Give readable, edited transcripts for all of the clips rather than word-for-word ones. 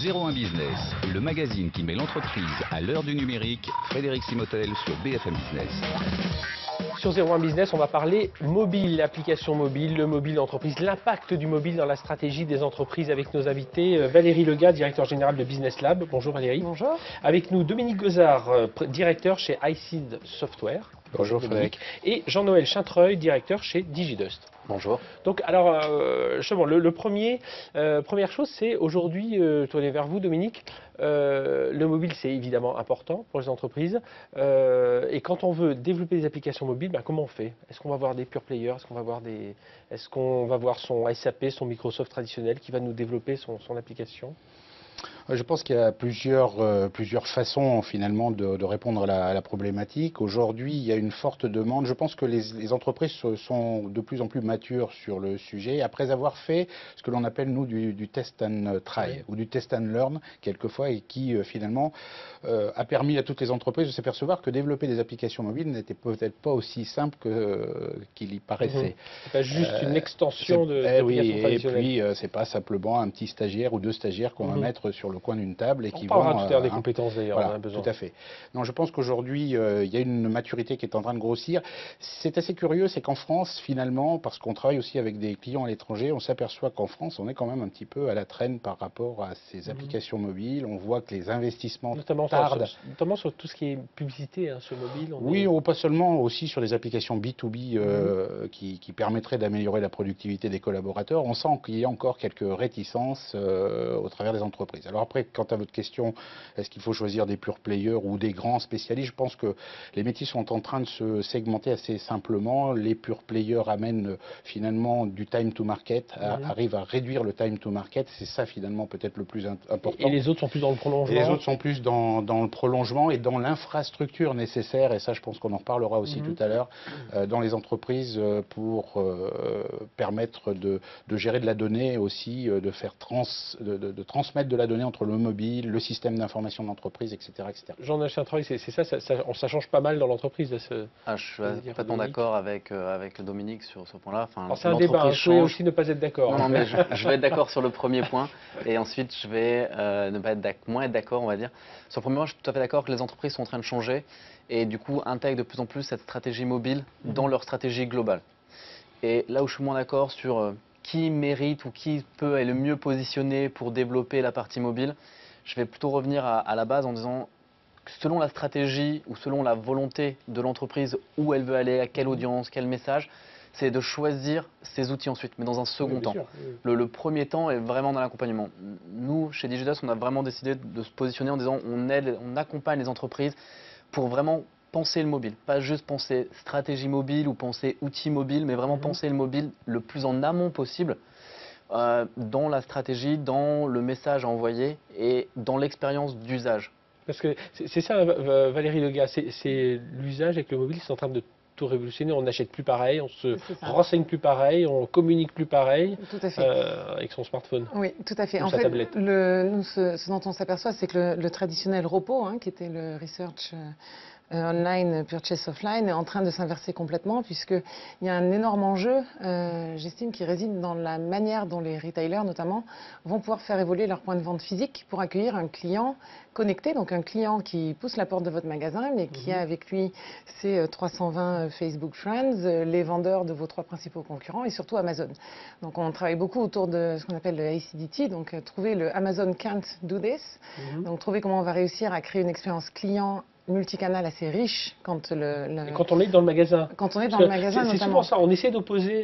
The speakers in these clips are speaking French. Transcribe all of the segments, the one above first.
01 Business, le magazine qui met l'entreprise à l'heure du numérique. Frédéric Simotel sur BFM Business. Sur 01 Business, on va parler mobile, l'application mobile, le mobile d'entreprise, l'impact du mobile dans la stratégie des entreprises avec nos invités. Valérie Lega, directeur général de Business Lab. Bonjour Valérie. Bonjour. Avec nous Dominique Gozard, directeur chez iSeed Software. Bonjour Frédéric. Et Jean-Noël Chintreuil, directeur chez DigiDust. Bonjour. Donc, alors, justement, première chose, c'est aujourd'hui, tourner vers vous, Dominique. Le mobile, c'est évidemment important pour les entreprises. Et quand on veut développer des applications mobiles, ben, comment on fait? Est-ce qu'on va voir des pure players? Est-ce qu'on va voir son SAP, son Microsoft traditionnel qui va nous développer son application? Je pense qu'il y a plusieurs façons finalement de répondre à la problématique. Aujourd'hui, il y a une forte demande. Je pense que les entreprises sont de plus en plus matures sur le sujet, après avoir fait ce que l'on appelle nous du test and try ou du test and learn quelquefois, et qui finalement a permis à toutes les entreprises de s'apercevoir que développer des applications mobiles n'était peut-être pas aussi simple qu'il y paraissait. C'est pas juste une extension de oui, traditionnelle. Et puis c'est pas simplement un petit stagiaire ou deux stagiaires qu'on va mettre sur le coin d'une table et qui vont... On parlera tout à l'heure des compétences d'ailleurs, voilà, on a besoin. tout à fait. Non, je pense qu'aujourd'hui, il y a une maturité qui est en train de grossir. C'est assez curieux, c'est qu'en France, finalement, parce qu'on travaille aussi avec des clients à l'étranger, on s'aperçoit qu'en France, on est quand même un petit peu à la traîne par rapport à ces applications mobiles. On voit que les investissements tardent. Notamment sur tout ce qui est publicité sur mobile. Oui, pas seulement, aussi sur les applications B2B qui permettraient d'améliorer la productivité des collaborateurs. On sent qu'il y a encore quelques réticences au travers des entreprises. Alors après, quant à votre question, est-ce qu'il faut choisir des pure players ou des grands spécialistes? Je pense que les métiers sont en train de se segmenter assez simplement. Les pure players amènent finalement du time to market, arrivent à réduire le time to market. C'est ça finalement peut-être le plus important. Et les autres sont plus dans le prolongement? Et les autres sont plus dans le prolongement et dans l'infrastructure nécessaire, et ça je pense qu'on en reparlera aussi tout à l'heure, dans les entreprises pour permettre de gérer de la donnée aussi, de transmettre de la donnée entre le mobile, le système d'information d'entreprise, etc. Jean-Noël Chintreuil, c'est ça, ça change pas mal dans l'entreprise. Je suis complètement d'accord avec Dominique sur ce point-là. Enfin, c'est un débat, je peux aussi ne pas être d'accord. Non, mais je vais être d'accord sur le premier point, et ensuite je vais moins être d'accord, on va dire. Sur le premier point, je suis tout à fait d'accord que les entreprises sont en train de changer, et du coup intègrent de plus en plus cette stratégie mobile dans leur stratégie globale. Et là où je suis moins d'accord sur qui mérite ou qui peut être le mieux positionné pour développer la partie mobile, je vais plutôt revenir à la base en disant que selon la stratégie ou selon la volonté de l'entreprise, où elle veut aller, à quelle audience, quel message, c'est de choisir ses outils ensuite, mais dans un second temps. Le premier temps est vraiment dans l'accompagnement. Nous, chez DigiDust, on a vraiment décidé de se positionner en disant on accompagne les entreprises pour vraiment penser le mobile, pas juste penser stratégie mobile ou penser outils mobile, mais vraiment penser le mobile le plus en amont possible dans la stratégie, dans le message à envoyer et dans l'expérience d'usage. Parce que c'est ça, Valérie Lega, c'est l'usage avec le mobile, c'est en train de tout révolutionner. On n'achète plus pareil, on se renseigne plus pareil, on communique plus pareil avec son smartphone. Oui, tout à fait. En fait, tablette. Ce dont on s'aperçoit, c'est que le traditionnel repos, qui était le research online, purchase offline, est en train de s'inverser complètement, puisqu'il y a un énorme enjeu, j'estime, qui réside dans la manière dont les retailers, notamment, vont pouvoir faire évoluer leur point de vente physique pour accueillir un client connecté, donc un client qui pousse la porte de votre magasin, mais qui a avec lui ses 320 Facebook Friends, les vendeurs de vos 3 principaux concurrents et surtout Amazon. Donc on travaille beaucoup autour de ce qu'on appelle le ACDT, donc trouver le Amazon Can't Do This, donc trouver comment on va réussir à créer une expérience client multicanal assez riche quand on est dans le magasin. Quand on est dans le magasin, c'est souvent ça. On essaie d'opposer,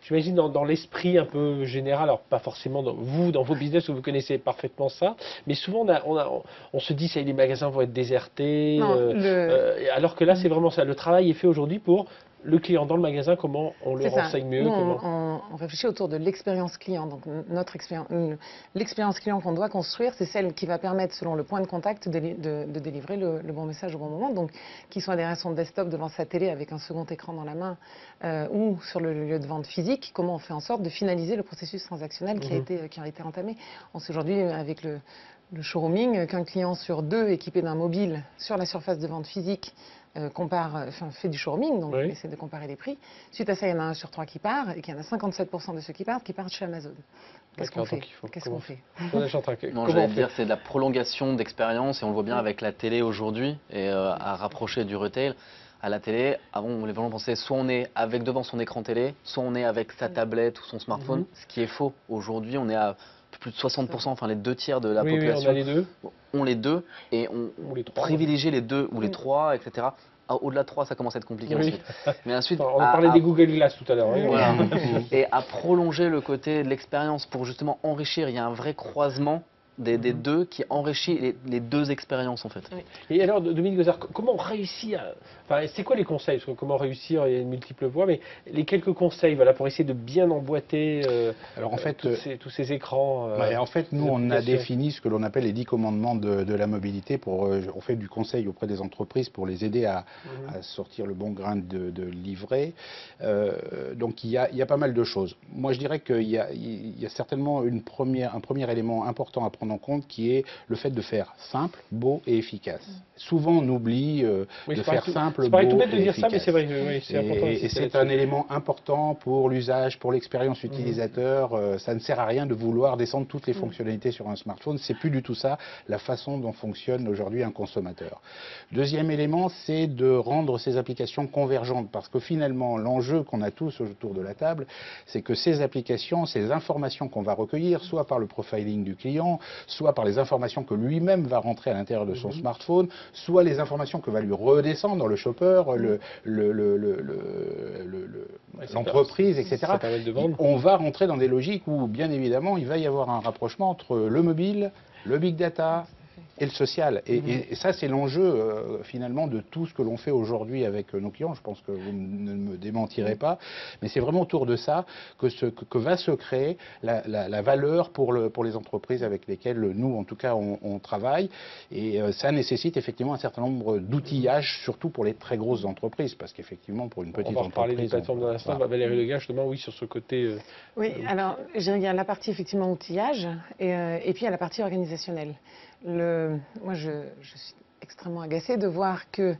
j'imagine, dans l'esprit un peu général, alors pas forcément dans vos business où vous connaissez parfaitement ça, mais souvent on se dit que les magasins vont être désertés, alors que là c'est vraiment ça. Le travail est fait aujourd'hui pour le client dans le magasin, comment on le renseigne mieux. Nous, on réfléchit autour de l'expérience client. Donc l'expérience client qu'on doit construire, c'est celle qui va permettre, selon le point de contact, de délivrer le bon message au bon moment. Donc qu'il soit derrière son desktop devant sa télé avec un second écran dans la main ou sur le lieu de vente physique, comment on fait en sorte de finaliser le processus transactionnel qui a été entamé. On sait aujourd'hui avec le showrooming qu'un client sur 2 équipé d'un mobile sur la surface de vente physique fait du showrooming, donc Oui. essaie de comparer les prix. Suite à ça, il y en a 1 sur 3 qui part, et qu'il y en a 57% de ceux qui partent chez Amazon. Qu'est-ce qu'on D'accord, fait donc il faut Qu'est-ce qu'on fait Jonathan Chantrac, Non, comment j'allais on fait dire c'est de la prolongation d'expérience et on le voit bien avec la télé aujourd'hui et à rapprocher du retail. À la télé, avant les gens pensaient soit on est avec devant son écran télé, soit on est avec sa tablette ou son smartphone, ce qui est faux. Aujourd'hui, on est à plus de 60%, enfin les 2 tiers de la Oui, oui, on population a les deux. ont les deux et on Ou les trois. privilégie les deux ou les trois, etc. Au-delà de 3, ça commence à être compliqué Oui. ensuite. Mais ensuite, On a parlé des Google Glass tout à l'heure. hein. voilà. Et à prolonger le côté de l'expérience pour justement enrichir, il y a un vrai croisement des deux qui enrichit les deux expériences en fait. Et alors, Dominique Gozard, comment on réussit à... Enfin, c'est quoi les conseils? Parce que comment réussir, il y a de multiples voies, mais les quelques conseils voilà, pour essayer de bien emboîter Alors en fait, tous ces écrans. en fait, nous, les on a applications. défini ce que l'on appelle les 10 commandements de la mobilité. On fait du conseil auprès des entreprises pour les aider à sortir le bon grain de livret. Donc il y a pas mal de choses. Moi, je dirais qu'il y a certainement un premier élément important à prendre en compte qui est le fait de faire simple, beau et efficace. Souvent, on oublie Oui, de c'est pareil faire simple, c'est pareil tout beau bête de et dire ça, mais efficace. c'est vrai, oui, c'est important. Et d'insister c'est là-dessus. un élément important pour l'usage, pour l'expérience utilisateur. Ça ne sert à rien de vouloir descendre toutes les fonctionnalités sur un smartphone. C'est plus du tout ça la façon dont fonctionne aujourd'hui un consommateur. Deuxième élément, c'est de rendre ces applications convergentes, parce que finalement, l'enjeu qu'on a tous autour de la table, c'est que ces applications, ces informations qu'on va recueillir, soit par le profiling du client, soit par les informations que lui-même va rentrer à l'intérieur de son smartphone, soit les informations que va lui redescendre le shopper, l'entreprise, etc. Ça permet de vendre. On va rentrer dans des logiques où, bien évidemment, il va y avoir un rapprochement entre le mobile, le big data et le social. Et ça, c'est l'enjeu, finalement, de tout ce que l'on fait aujourd'hui avec nos clients. Je pense que vous ne me démentirez pas. Mais c'est vraiment autour de ça que va se créer la valeur pour les entreprises avec lesquelles nous, en tout cas, on travaille. Et ça nécessite effectivement un certain nombre d'outillages, surtout pour les très grosses entreprises. Parce qu'effectivement, pour une petite On va reparler entreprise... des plateformes dans l'instant. voilà. Valérie Legage, justement, oui, sur ce côté... Oui, alors je dirais qu'il y a la partie effectivement outillage et puis il y a la partie organisationnelle. Moi, je suis extrêmement agacée de voir que...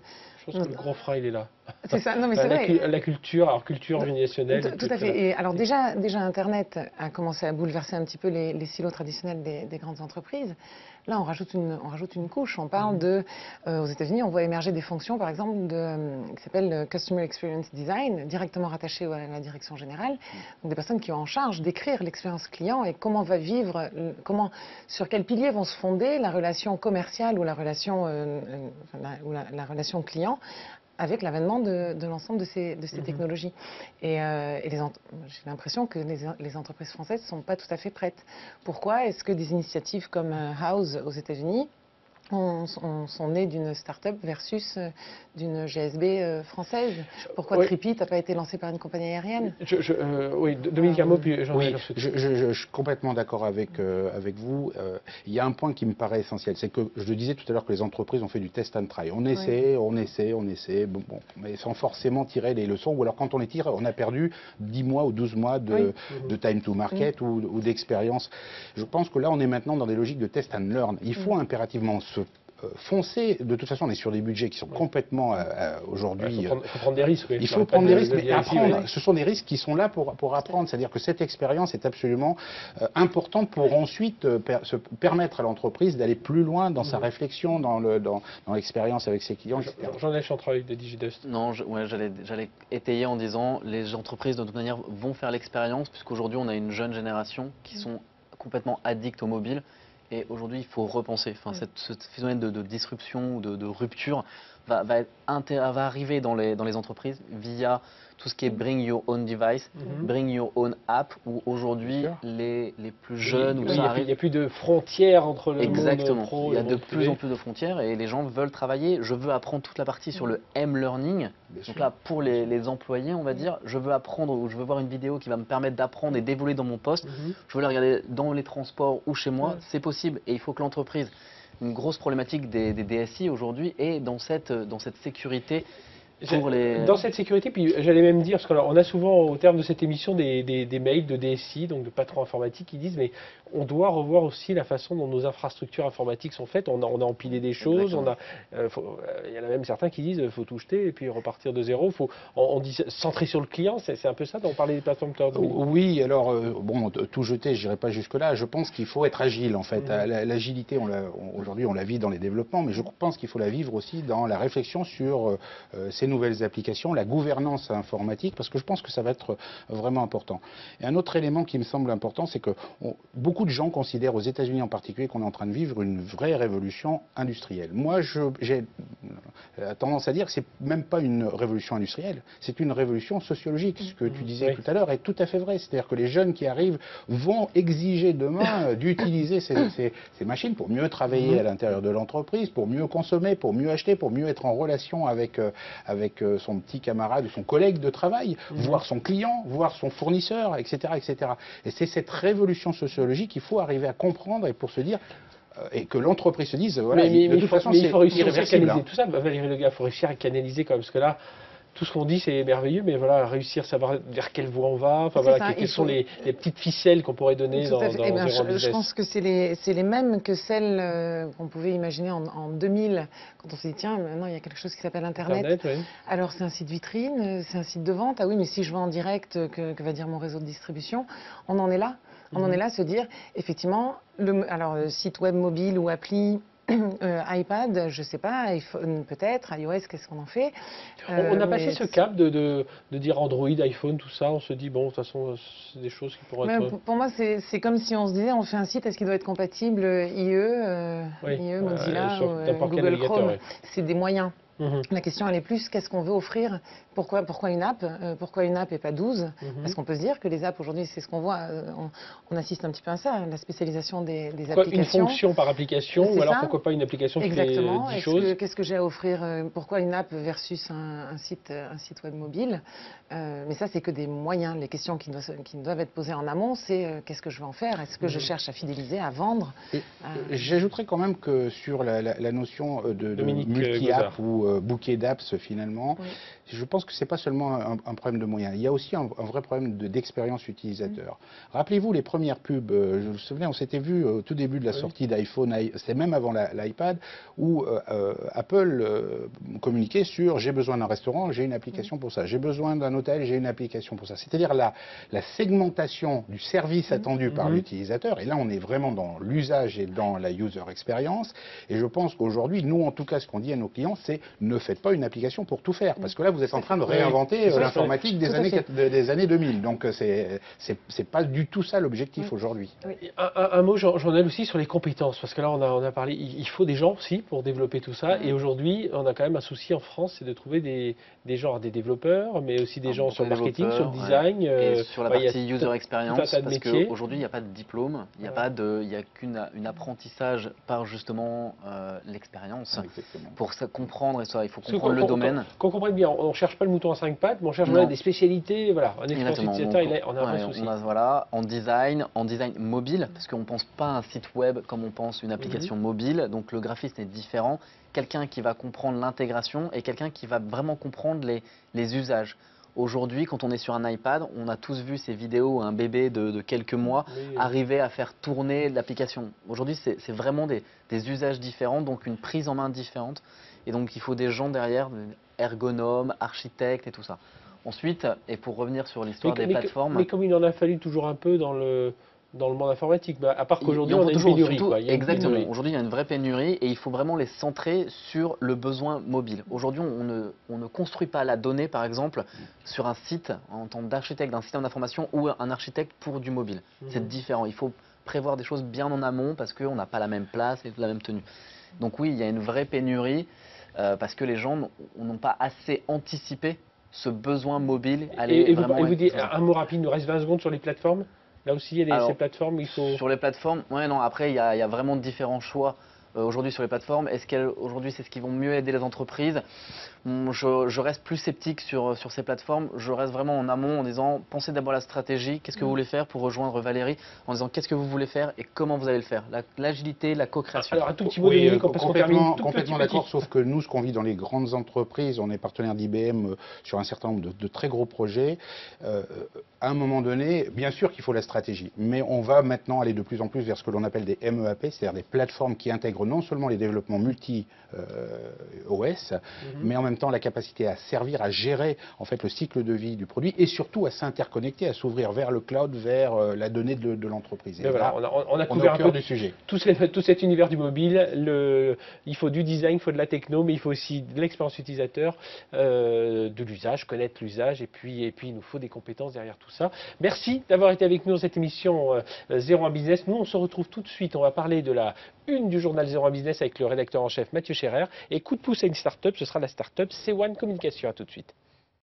Je pense que le gros frein, il est là. C'est ça, non mais c'est vrai. La culture, alors culture organisationnelle. Tout à fait. Et alors déjà Internet a commencé à bouleverser un petit peu les silos traditionnels des grandes entreprises. Là, on rajoute une couche. On parle aux États-Unis, on voit émerger des fonctions, par exemple, qui s'appellent Customer Experience Design, directement rattachées à la direction générale. Donc des personnes qui ont en charge d'écrire l'expérience client et comment va vivre, sur quels piliers vont se fonder la relation commerciale ou la relation client avec l'avènement de l'ensemble de ces technologies. Et j'ai l'impression que les entreprises françaises ne sont pas tout à fait prêtes. Pourquoi est-ce que des initiatives comme House aux États-Unis sont nées d'une start-up versus d'une GSB française? Pourquoi Tripit n'a pas été lancé par une compagnie aérienne? Oui, Dominique Armaud, puis Jean-Marie. Oui, je suis complètement d'accord avec vous. Il y a un point qui me paraît essentiel, c'est que je le disais tout à l'heure que les entreprises ont fait du test and try. On essaie, bon, mais sans forcément tirer les leçons. Ou alors quand on les tire, on a perdu 10 mois ou 12 mois de time to market ou d'expérience. Je pense que là, on est maintenant dans des logiques de test and learn. Il faut impérativement foncer. De toute façon, on est sur des budgets qui sont complètement aujourd'hui... Il faut prendre des risques. Oui. Il faut prendre des risques, mais apprendre. Ce sont des risques qui sont là pour apprendre. C'est-à-dire que cette expérience est absolument importante pour ensuite permettre à l'entreprise d'aller plus loin dans sa réflexion, dans l'expérience avec ses clients, etc. Jean-Marie Chantrac de Digidust. Non, j'allais étayer en disant les entreprises de toute manière vont faire l'expérience puisqu'aujourd'hui on a une jeune génération qui sont complètement addicts au mobile. Et aujourd'hui, il faut repenser. Enfin, ce phénomène de disruption ou de rupture va arriver dans les entreprises via tout ce qui est bring your own device, bring your own app, où aujourd'hui, les plus jeunes... Il n'y a plus de frontières entre le monde pro il y a et le de monde plus privé. en plus de frontières et les gens veulent travailler. Je veux apprendre toute la partie sur le M-learning. Donc là, pour les employés, on va dire, je veux apprendre ou je veux voir une vidéo qui va me permettre d'apprendre et d'évoluer dans mon poste. Je veux la regarder dans les transports ou chez moi. C'est possible et il faut que l'entreprise... Une grosse problématique des DSI aujourd'hui est dans cette sécurité pour les... Dans cette sécurité, puis j'allais même dire, parce qu'on a souvent au terme de cette émission des mails de DSI, donc de patrons informatiques, qui disent mais on doit revoir aussi la façon dont nos infrastructures informatiques sont faites. On a empilé des choses, il y en a même certains qui disent faut tout jeter et puis repartir de zéro. On dit centrer sur le client, c'est un peu ça dont on parlait des plateformes cloud. Oui, alors bon, tout jeter, je n'irai pas jusque-là. Je pense qu'il faut être agile en fait. L'agilité, aujourd'hui, on la vit dans les développements, mais je pense qu'il faut la vivre aussi dans la réflexion sur ces nouvelles applications, la gouvernance informatique, parce que je pense que ça va être vraiment important. Et un autre élément qui me semble important, c'est que beaucoup de gens considèrent, aux États-Unis en particulier, qu'on est en train de vivre une vraie révolution industrielle. Moi, j'ai tendance à dire que c'est même pas une révolution industrielle, c'est une révolution sociologique. Ce que tu disais tout à l'heure est tout à fait vrai. C'est-à-dire que les jeunes qui arrivent vont exiger demain d'utiliser ces machines pour mieux travailler à l'intérieur de l'entreprise, pour mieux consommer, pour mieux acheter, pour mieux être en relation avec son petit camarade ou son collègue de travail, voir son client, voir son fournisseur, etc., etc. Et c'est cette révolution sociologique qu'il faut arriver à comprendre et pour se dire et que l'entreprise se dise voilà, de toute façon c'est irréversible. Tout ça, Valérie Lega, il faut réussir à canaliser quand même, parce que là, tout ce qu'on dit c'est merveilleux, mais voilà, réussir à savoir vers quelle voie on va, enfin voilà, quelles sont les petites ficelles qu'on pourrait donner dans je pense que c'est les mêmes que celles qu'on pouvait imaginer en 2000, quand on s'est dit tiens, maintenant il y a quelque chose qui s'appelle Internet. Oui. Alors c'est un site vitrine, c'est un site de vente, ah oui, mais si je vends en direct, que va dire mon réseau de distribution? On en est là. On en est là à se dire, effectivement, site web mobile ou appli, iPad, je ne sais pas, iPhone peut-être, iOS, qu'est-ce qu'on en fait? On a passé ce cap de dire Android, iPhone, tout ça, on se dit, bon, de toute façon, c'est des choses qui pourraient être... Pour moi, c'est comme si on se disait, on fait un site, est-ce qu'il doit être compatible IE, Mozilla, Google Chrome? C'est des moyens. La question, elle est plus, qu'est-ce qu'on veut offrir? Pourquoi une app? Pourquoi une app et pas 12? Parce qu'on peut se dire que les apps, aujourd'hui, c'est ce qu'on voit, on assiste un petit peu à ça, la spécialisation des applications. Une fonction par application, ou alors pourquoi pas une application qui fait 10 choses? Qu'est-ce que j'ai à offrir? Pourquoi une app versus un site web mobile? Mais ça, c'est que des moyens. Les questions qui doivent être posées en amont, c'est qu'est-ce que je vais en faire? Est-ce que je cherche à fidéliser, à vendre? J'ajouterais quand même que sur la notion de multi-app ou bouquet d'apps finalement, je pense que ce n'est pas seulement un problème de moyens, il y a aussi un vrai problème d'expérience utilisateur. Rappelez-vous les premières pubs, je me souviens, on s'était vu au tout début de la sortie d'iPhone, c'était même avant l'iPad, où Apple communiquait sur j'ai besoin d'un restaurant, j'ai une application pour ça, j'ai besoin d'un hôtel, j'ai une application pour ça. C'est-à-dire la segmentation du service attendu par l'utilisateur, et là on est vraiment dans l'usage et dans la user experience, et je pense qu'aujourd'hui, nous en tout cas, ce qu'on dit à nos clients, c'est ne faites pas une application pour tout faire, parce que là vous êtes en train de réinventer l'informatique des années 2000, donc c'est pas du tout ça l'objectif aujourd'hui. Un mot, Jean-Noël, aussi sur les compétences, parce que là on a parlé, il faut des gens aussi pour développer tout ça, et aujourd'hui on a quand même un souci en France, c'est de trouver des développeurs, mais aussi des gens sur le marketing, sur le design, et sur la partie user experience, parce qu'aujourd'hui il n'y a pas de diplôme, il n'y a qu'un apprentissage par justement l'expérience, pour comprendre, et ça, il faut comprendre le domaine. Qu'on comprenne bien, on ne cherche pas le mouton à 5 pattes, mais on cherche des spécialités, voilà, un expérience utilisateur, on a un vrai souci. En design mobile, parce qu'on ne pense pas à un site web comme on pense une application mobile, donc le graphisme est différent. Quelqu'un qui va comprendre l'intégration et quelqu'un qui va vraiment comprendre les usages. Aujourd'hui, quand on est sur un iPad, on a tous vu ces vidéos, un bébé de quelques mois arriver à faire tourner l'application. Aujourd'hui, c'est vraiment des usages différents, donc une prise en main différente. Et donc, il faut des gens derrière, ergonomes, architectes et tout ça. Ensuite, et pour revenir sur l'histoire des plateformes... Mais comme il en a fallu toujours un peu dans le monde informatique, à part qu'aujourd'hui on a une pénurie. Exactement, aujourd'hui il y a une vraie pénurie et il faut vraiment les centrer sur le besoin mobile. Aujourd'hui on ne construit pas la donnée par exemple sur un site en tant d'architecte d'un système d'information ou un architecte pour du mobile. C'est différent, il faut prévoir des choses bien en amont parce qu'on n'a pas la même place et la même tenue. Donc oui, il y a une vraie pénurie parce que les gens n'ont pas assez anticipé ce besoin mobile. Et vous dites un mot rapide, il nous reste 20 secondes sur les plateformes. Là aussi, il y a ces plateformes, il faut... Sur les plateformes, non, après, il y a vraiment différents choix aujourd'hui sur les plateformes? Est-ce qu'aujourd'hui c'est ce qui vont mieux aider les entreprises? Je reste plus sceptique sur ces plateformes. Je reste vraiment en amont en disant pensez d'abord à la stratégie. Qu'est-ce que vous voulez faire pour rejoindre Valérie? En disant qu'est-ce que vous voulez faire et comment vous allez le faire? L'agilité, la co-création. Alors un tout petit mot, Dominique, parce qu'on termine tout complètement d'accord, sauf que nous, ce qu'on vit dans les grandes entreprises, on est partenaire d'IBM sur un certain nombre de très gros projets. À un moment donné, bien sûr qu'il faut la stratégie, mais on va maintenant aller de plus en plus vers ce que l'on appelle des MEAP, c'est-à-dire des plateformes qui intègrent non seulement les développements multi-OS, mais en même temps la capacité à servir, à gérer en fait le cycle de vie du produit et surtout à s'interconnecter, à s'ouvrir vers le cloud, vers la donnée de l'entreprise. Voilà, on a couvert un peu du sujet. Tout cet univers du mobile. Il faut du design, il faut de la techno, mais il faut aussi de l'expérience utilisateur, de l'usage, connaître l'usage, et puis il nous faut des compétences derrière tout ça. Merci d'avoir été avec nous dans cette émission 01 Business. Nous, on se retrouve tout de suite. On va parler de la une du journal 01 Business avec le rédacteur en chef Mathieu Scherer. Et coup de pouce à une start-up, ce sera la start-up C1 Communication. À tout de suite.